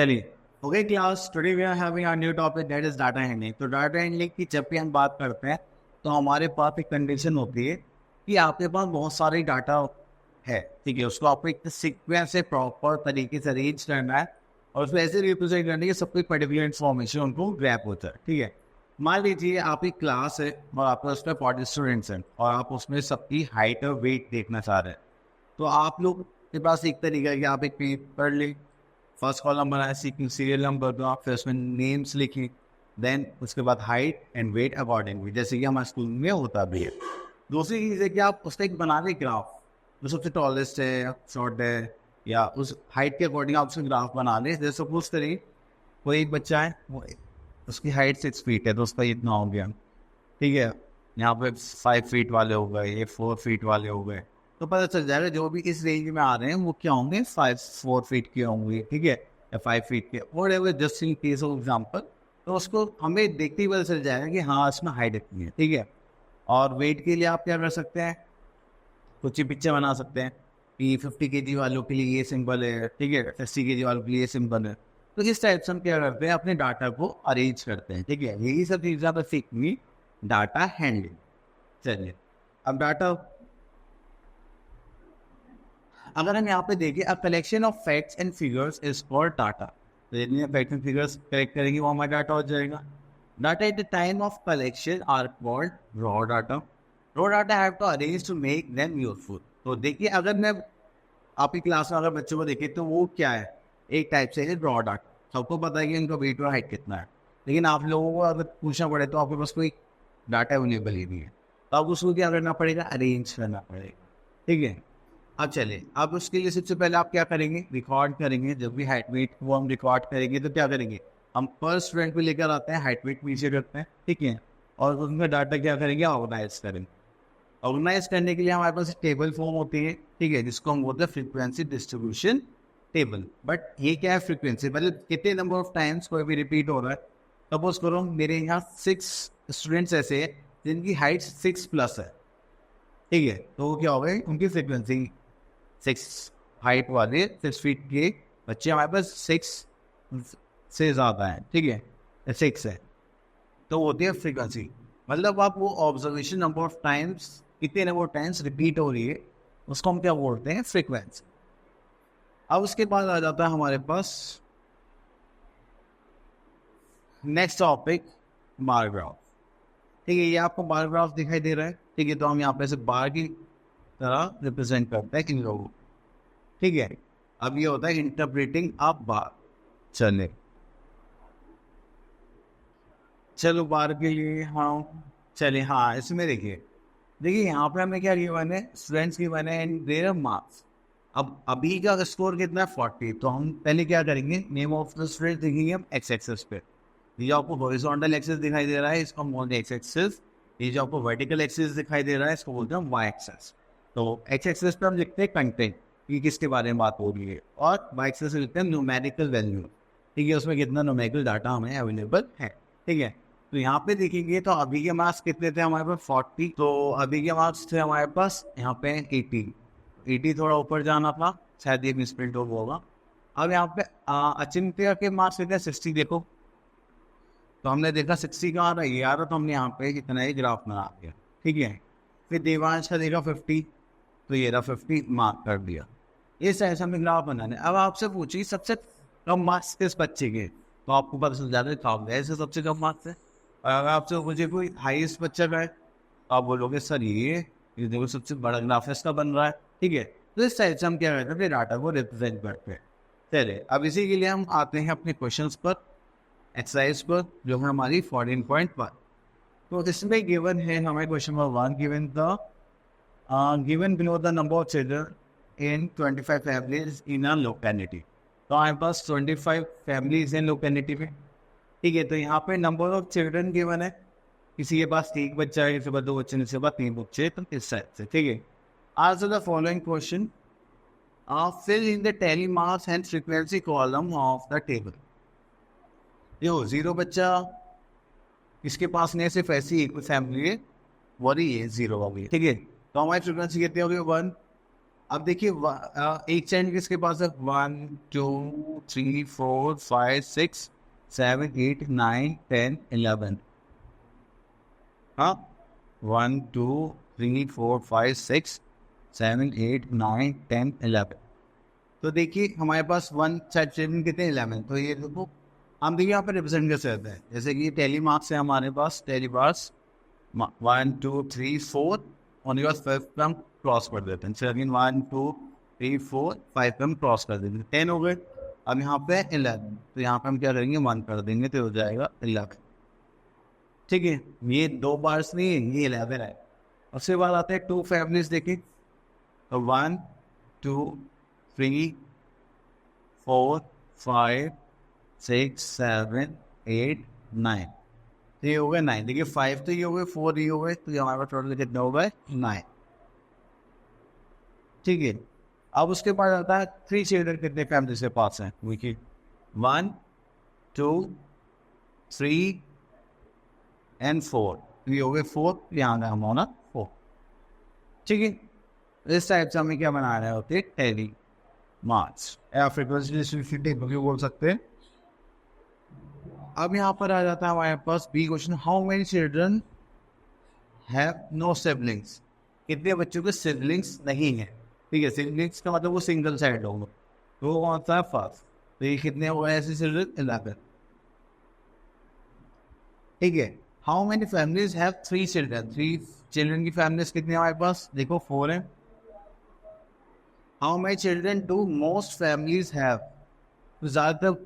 चलिए, okay class, today we are having a new topic that is data handling. तो data handling की जब भी हम बात करते हैं तो हमारे पास एक कंडीशन होती है कि आपके पास बहुत सारे डाटा है, ठीक है। उसको आपको एक सीक्वेंस से प्रॉपर तरीके से अरेंज करना है और उसको ऐसे रिप्रेजेंट करना है कि सब कोई पर्टिकुलर इन्फॉर्मेशन उनको ग्रैप होता है, ठीक है। मान लीजिए आपकी क्लास है और आपके उसमें 40 स्टूडेंट्स हैं और आप उसमें सबकी हाइट और वेट देखना चाह रहे हैं। तो आप लोग के पास एक तरीका है कि आप एक पेपर ले, फर्स्ट कॉलम बनाए, सीरियल नंबर दो, आप फिर उसमें नेम्स लिखी, देन उसके बाद हाइट एंड वेट अकॉर्डिंगली, जैसे कि हमारे स्कूल में होता भी है। दूसरी चीज़ है कि आप उसका एक बना दें ग्राफ, जो सबसे टॉलेस्ट है या शॉर्ट है या उस हाइट के अकॉर्डिंग आप उसका ग्राफ बना लें। जैसे सपोज करिए कोई एक बच्चा है, वो उसकी हाइट 6 फीट है तो उसका इतना हो गया, ठीक है। यहाँ पे 5 फीट वाले हो गए, ये 4 फीट वाले हो गए, तो पता चल जाएगा जो भी इस रेंज में आ रहे हैं वो क्या होंगे, 4 फीट के होंगे, ठीक है, या 5 फीट के, और ever just in case of example. तो उसको हमें देखते ही पता चल जाएगा कि हाँ इसमें हाइट इतनी है, ठीक है। और वेट के लिए आप क्या कर सकते हैं, कुछ ही पिक्चर बना सकते हैं कि 50 kg वालों के लिए ये सिंबल है, ठीक है, 60 kg वालों के लिए ये सिंबल है। तो इस टाइप से हम क्या करते हैं, अपने डाटा को अरेंज करते हैं, ठीक है। यही सब चीज़ें आप सीखनी डाटा हैंडलिंग। चलिए, अब डाटा, अगर हम यहाँ पे देखें, a collection of facts and figures is called data. तो जितने फैक्ट्स एंड फिगर्स कलेक्ट करेंगे वो हमारा डाटा हो जाएगा। Data at the time of collection are called raw data. Raw data have to arrange to make them useful. तो देखिए, अगर मैं आपकी क्लास में अगर बच्चों को देखे तो वो क्या है, एक टाइप से है रॉ डाटा। सबको पता है कि इनका वेट और हाइट कितना है, लेकिन आप लोगों को अगर पूछना पड़े तो आपके पास कोई डाटा अवेलेबल ही नहीं है, तो आपको उसको क्या करना पड़ेगा, अरेंज करना पड़ेगा, ठीक है। अब चले, अब उसके लिए सबसे पहले आप क्या करेंगे, रिकॉर्ड करेंगे। जब भी हाइट वेट को हम रिकॉर्ड करेंगे तो क्या करेंगे, हम पर स्टूडेंट को लेकर आते हैं, हाइट वेट पीछे रखते हैं, ठीक है, और उनका डाटा क्या करेंगे, ऑर्गेनाइज करेंगे। ऑर्गेनाइज करने के लिए हमारे पास टेबल फॉर्म होती है, ठीक है, जिसको हम बोलते हैं फ्रीक्वेंसी डिस्ट्रीब्यूशन टेबल। बट ये क्या है, फ्रीक्वेंसी मतलब कितने नंबर ऑफ टाइम्स कोई भी रिपीट हो रहा है। सपोज करो मेरे यहाँ 6 स्टूडेंट्स ऐसे हैं जिनकी हाइट 6+ है, ठीक है, तो वो क्या हो गए, उनकी फ्रीक्वेंसी 6, हाइट वाले 6 फीट के बच्चे हमारे पास 6 से ज़्यादा है, ठीक है, 6 है, तो होती है फ्रीक्वेंसी। मतलब आप वो ऑब्जर्वेशन नंबर ऑफ टाइम्स, कितने नंबर ऑफ टाइम्स रिपीट हो रही है, उसको हम क्या बोलते हैं, फ्रीक्वेंसी। अब उसके बाद आ जाता है हमारे पास नेक्स्ट टॉपिक, बार ग्राफ। ठीक है, ये आपको बार ग्राफ दिखाई दे रहा है, ठीक है, तो हम यहाँ पे से बार की तरह रिप्रेजेंट करते हैं इन लोगों को, ठीक है। अब ये होता है इंटरप्रेटिंग अ बार। चले, चलो बार के लिए, हाँ चले, हाँ इसमें देखिए, देखिए यहाँ पे हमें क्या गिवन है, स्टूडेंट्स गिवन है एंड देयर आर मार्क्स। अब अभी का स्कोर कितना है, 40। तो हम पहले क्या करेंगे, नेम ऑफ द स्टूडेंट देखेंगे हम एक्स एक्सेस पे। ये जो आपको हॉरिजॉन्टल एक्सेस दिखाई दे रहा है इसको हम बोलते हैं एक्स एक्सेस। ये जो आपको वर्टिकल एक्सेस दिखाई दे रहा है इसको बोलते हैं वाई एक्सेस। तो एक्स एक्सेस पे हम लिखते हैं कंटेंट, कि किसके बारे में बात हो रही है, और वाई एक्सेस लिखते हैं न्यूमेरिकल वैल्यू, ठीक है, उसमें कितना न्यूमेरिकल डाटा हमें अवेलेबल है, ठीक है। तो यहाँ पे देखेंगे तो अभी के मार्क्स कितने थे हमारे पास, 40। तो अभी के मार्क्स थे हमारे पास यहाँ पे 80। थोड़ा ऊपर जाना था, शायद ये मिसप्रिंट होगा। अब यहाँ पे अचिंत्य के मार्क्स कितने, 60 देखो। तो हमने देखा 60 का आ रहा है, ये आ रहा, तो हमने यहाँ पे इतना ही ग्राफ बना दिया, ठीक है। फिर देवांश का देखा 50, तो ये रहा 50 मार्क कर दिया। इस ऐसा में ग्राफ बनाने। अब आपसे पूछिए सबसे कम मार्क्स किस बच्चे के, तो आपको पता चल जाता है था ऐसे सबसे कम मार्क्स है। और अगर आपसे मुझे कोई हाईएस्ट बच्चा का है तो आप बोलोगे सर ये देखो सबसे बड़ा ग्राफ इसका बन रहा है, ठीक है। तो इस टाइप से हम क्या करते हैं, अपने डाटा को रिप्रेजेंट करते हैं। चलिए, अब इसी के लिए हम आते हैं अपने क्वेश्चंस पर, एक्सरसाइज पर, जो है हमारी 14.1। तो इसमें गिवन है हमारे question number 1, given the given below the number of children in 25 families in a locality. तो हमारे पास 25 फैमिलीज हैं लोकेलिटी में, ठीक है। तो यहाँ पे नंबर ऑफ चिल्ड्रन गिवन है, किसी के पास 1 बच्चा है, किसी के पास 2 बच्चे, किसी के पास 3 बच्चे, तो इस टाइप से, ठीक है। Answer the following question, fill in the tally marks and frequency column of the table. देखो 0 बच्चा इसके पास नहीं, सिर्फ ऐसी एक फैमिली है, वही है 0 होगी, ठीक है। तो हमारी फ्रीक्वेंसी कितनी होगी, 1। अब देखिए एक चैन किसके पास है, 1 2 3 4 5 6 7 8 9 10 11। हाँ, 1 2 3 4 5 6 7 8 9 10 11। तो देखिए हमारे पास वन चैन कितने, 11। तो ये देखो हम देखिए यहाँ पे रिप्रेजेंट कैसे होते हैं, जैसे कि टेली मार्क्स है हमारे पास, टेली मार्क्स 1 2 3 4, उनके बाद 5 पे हम क्रॉस कर देते हैं। सेकंड 1 2 3 4 5 पे हम क्रॉस कर देंगे, 10 हो गए। अब यहाँ पे 11, तो यहाँ पे हम क्या करेंगे, 1 कर देंगे तो हो जाएगा 11। ठीक है, ये 2 बार्स नहीं है, ये 11 है। उसके बाद आते हैं 2 फैमिलीज देखिए, तो 1 2 3 4 5 6 7 8 9, तो ये हो गए 9। देखिए 5 तो ये हो गए, 4 ये हो गए, तो ये हमारे पास टोटल कितना हो गए, 9। ठीक है, अब उसके बाद आता है 3 चिल्ड्रन कितने फैमिली से पास हैं, देखिए 1 2 3 and 4, ये हो गए 4, यहाँ का हम होना 4। ठीक है, इस टाइप से हमें क्या बना रहे होते हैं, टेली मार्क्स या फ्रीक्वेंसी बोल सकते हैं। अब यहाँ पर आ जाता है हमारे पास B question, how many children have no siblings, कितने बच्चों के सिबलिंग्स नहीं है। ठीक है, सिबलिंग्स का मतलब वो सिंगल साइड होगा, तो वो कौन सा है, फर्स्ट। तो ये कितने हो गए ऐसे चिल्ड्रन, 11। ठीक है, how many families have 3 children, 3 children की फैमिलीज कितनी है हमारे पास, देखो 4 है। How many children do most families have, तो ज़्यादातर,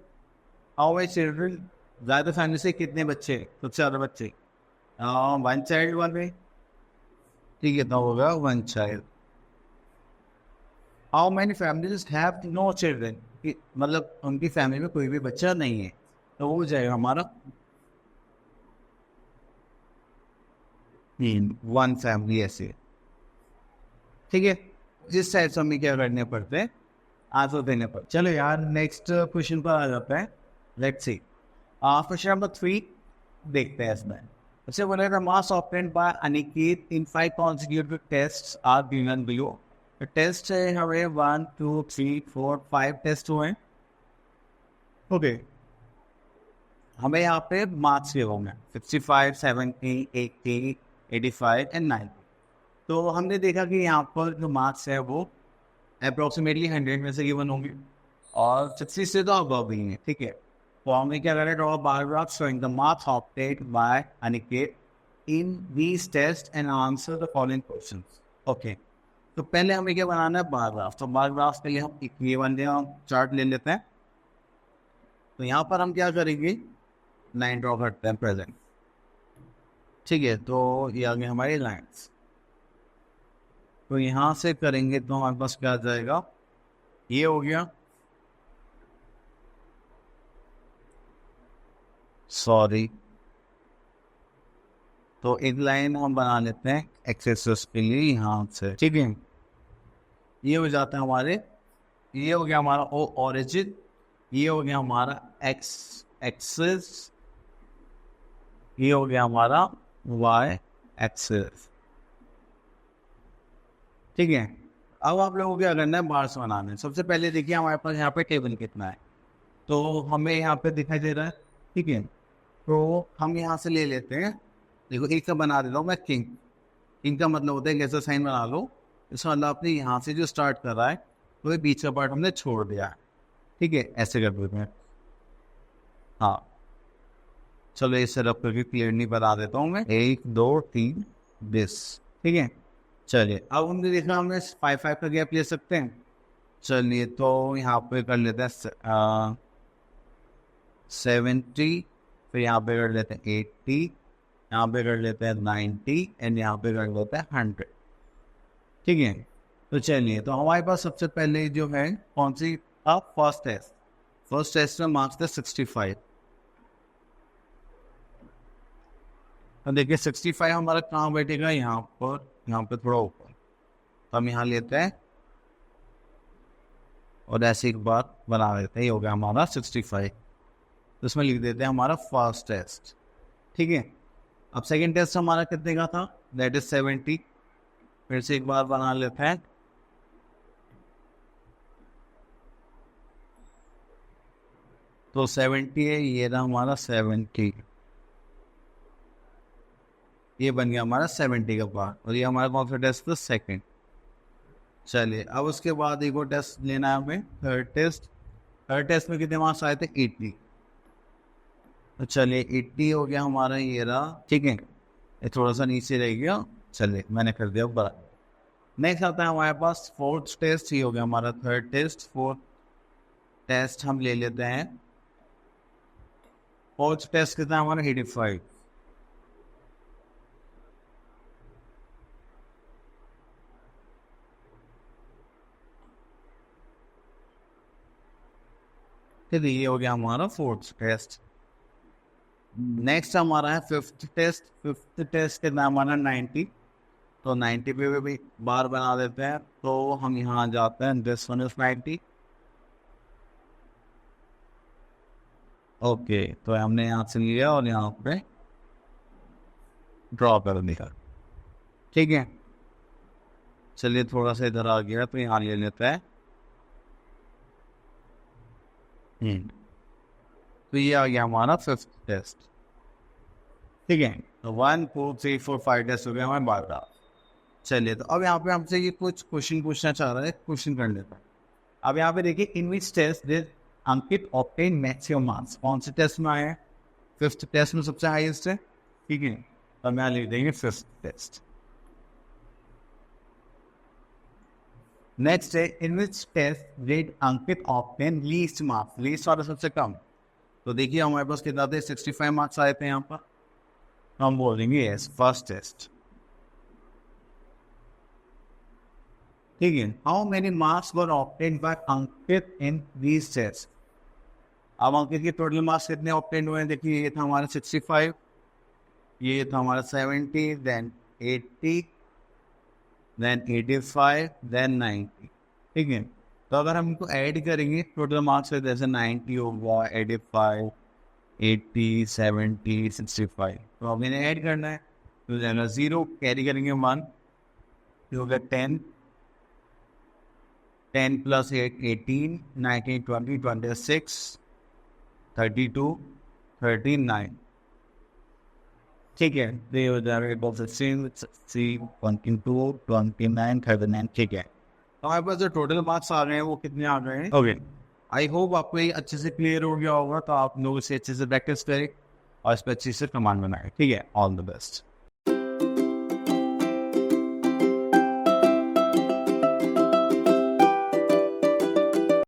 हाउ मेनी चिल्ड्रन, ज़्यादा फैमिली से कितने बच्चे, सबसे ज़्यादा बच्चे, 1 चाइल्ड 1 में। ठीक है, तो होगा 1 child. How many families have no children, मतलब उनकी फैमिली में कोई भी बच्चा नहीं है, तो वो हो जाएगा हमारा 1 फैमिली ऐसे। ठीक है, जिस टाइप से हमें क्या करने पड़ते हैं, आंसर देने पड़ते। चलो यार नेक्स्ट क्वेश्चन पर आ जाता है, लेट्स सी। क्वेश्चन नंबर 3 देखते हैं इसमें। सबसे बोले the marks obtained by Aniket in 5 consecutive test are given below. Test है हमें 1 2 3 4 5 टेस्ट हुए। ओके, हमें यहाँ पे मार्क्स दिए होंगे 65 70 80 85 एंड 90। तो हमने देखा कि यहाँ पर जो मार्क्स है वो अप्रोक्सीमेटली 100 में से गिवन होंगे, और 60 से तो अब ही है। ठीक है, तो हमें क्या करें, draw bar graph showing the marks obtained by Aniket in these test and answer the following questions. Okay, तो पहले हमें क्या बनाना है, बार ग्राफ। तो बार ग्राफ के लिए हम एक ये वन चार्ट ले लेते हैं। तो यहाँ पर हम क्या करेंगे, लाइन ड्रॉ करते हैं प्रेजेंट। ठीक है, तो ये आ गई हमारी लाइन्स। तो यहाँ से करेंगे तो हमारे पास क्या आ जाएगा, ये हो गया, सॉरी, तो एक लाइन हम बना लेते हैं एक्सेस के लिए यहाँ से। ठीक है, ये हो जाता है हमारे, ये हो गया हमारा ओ ओरिजिन, ये हो गया हमारा एक्स एक्सेस, ये हो गया हमारा वाई एक्सेस। ठीक है, अब आप लोगों को क्या करना है, बार्स बनाना है। सबसे पहले देखिए हमारे पास यहाँ पे टेबल कितना है, तो हमें यहाँ पे दिखाई दे रहा है। ठीक है, तो हम यहाँ से ले लेते हैं, देखो एक का बना देता हूँ मैं, किंग। किंग का मतलब होता है कैसा साइन बना लो, इसका मतलब आपने यहाँ से जो स्टार्ट कर रहा है तो ये बीच का पार्ट हमने छोड़ दिया है। ठीक है, ऐसे कर देते हैं। हाँ, चलो इसे रख करके क्लियरली बता देता हूँ मैं, 1 2 3 दिस। ठीक है, चलिए अब हमने देखा हमने 5 का गैप ले सकते हैं। चलिए तो यहाँ पे कर लेते हैं 70, फिर यहाँ पे कर लेते हैं 80, यहाँ पे कर लेते हैं 90 एंड यहाँ पे कर लेते हैं 100। ठीक है, तो चलिए, तो हमारे पास सबसे पहले जो है कौन सी, अब फर्स्ट टेस्ट। फर्स्ट टेस्ट में मार्क्स थे 65। तो देखिए 65 हमारा कहाँ बैठेगा, यहाँ पर, यहाँ पे थोड़ा ऊपर। तो हम यहाँ लेते हैं और ऐसे एक बार बना देते हैं, ये हो गया हमारा 65। तो इसमें लिख देते हैं हमारा फर्स्ट टेस्ट। ठीक है, अब सेकंड टेस्ट हमारा कितने का था, दैट इज 70। फिर से एक बार बना लेते हैं, तो 70 है, ये रहा हमारा 70, ये बन गया हमारा 70 का पार्ट, और ये हमारा कौन सा टेस्ट था, सेकंड। चलिए अब उसके बाद एक और टेस्ट लेना है हमें, थर्ड टेस्ट। थर्ड टेस्ट में कितने मार्क्स आए थे, 80। तो चलिए 80 हो गया हमारा, ये रहा, ठीक है, ये थोड़ा सा नीचे रह गया, चलिए मैंने कर दिया बराबर। नेक्स्ट आता है हमारे पास फोर्थ टेस्ट, ही हो गया हमारा थर्ड टेस्ट। फोर्थ टेस्ट हम ले लेते हैं, फोर्थ टेस्ट कितना है हमारा, 85। फिर ये हो गया हमारा फोर्थ टेस्ट। नेक्स्ट हमारा है फिफ्थ टेस्ट। फिफ्थ टेस्ट कितना है हमारा, 90। तो 90 पे भी बार बना देते हैं, तो हम यहाँ जाते हैं, दिस वन इज 90। ओके, तो हमने यहाँ से लिया और यहाँ पे ड्रॉ कर दिया, ठीक है। चलिए थोड़ा सा इधर आ गया, तो यहाँ ले लेते हैं। तो ये आ गया हमारा फिफ्थ टेस्ट, ठीक है। तो 1 2 3 4 5 टेस्ट हो गया हमारे 12। चलिए तो अब यहाँ पे हमसे ये कुछ क्वेश्चन पूछना चाह रहा है, क्वेश्चन कर लेते हैं। अब यहाँ पे देखिए, in which test did Ankit obtain maximum marks, कौन से टेस्ट में आए हैं, फिफ्थ टेस्ट में सबसे हाईएस्ट है, ठीक है। तो हम यहाँ लिख देंगे फिफ्थ टेस्ट। नेक्स्ट है, in which test did Ankit obtain least marks, least वाला सबसे कम। तो देखिए हमारे पास कितना थे, 65 मार्क्स आए थे यहाँ पर, तो हम बोल देंगे यस फर्स्ट टेस्ट, ठीक है। How many marks were obtained by Ankit in these test. अब अंकित के टोटल मार्क्स कितने ऑब्टेन्ड हुए हैं, देखिए ये था हमारा 65, ये था हमारा 70, देन 80, देन 85, देन 90, ठीक है। तो अगर हम इनको ऐड करेंगे टोटल मार्क्स है, जैसे 90 होगा, 85, 80, 70, 65, तो अब इन्हें ऐड करना है, तो जाना 0 कैरी करेंगे 1, तो होगा 10, 10 प्लस 8 18, 19 20 26, 32, 39, ठीक है। तो ये हो जाएगा 16 22 29 39, ठीक है। तो हमारे पास जो टोटल मार्क्स आ रहे हैं वो कितने आ रहे हैं, ओके। आई होप आपको ये अच्छे से क्लियर हो गया होगा, तो आप लोग इसे अच्छे से प्रैक्टिस करें और इस पर अच्छे से कमांड बनाएं, ठीक है। All the best.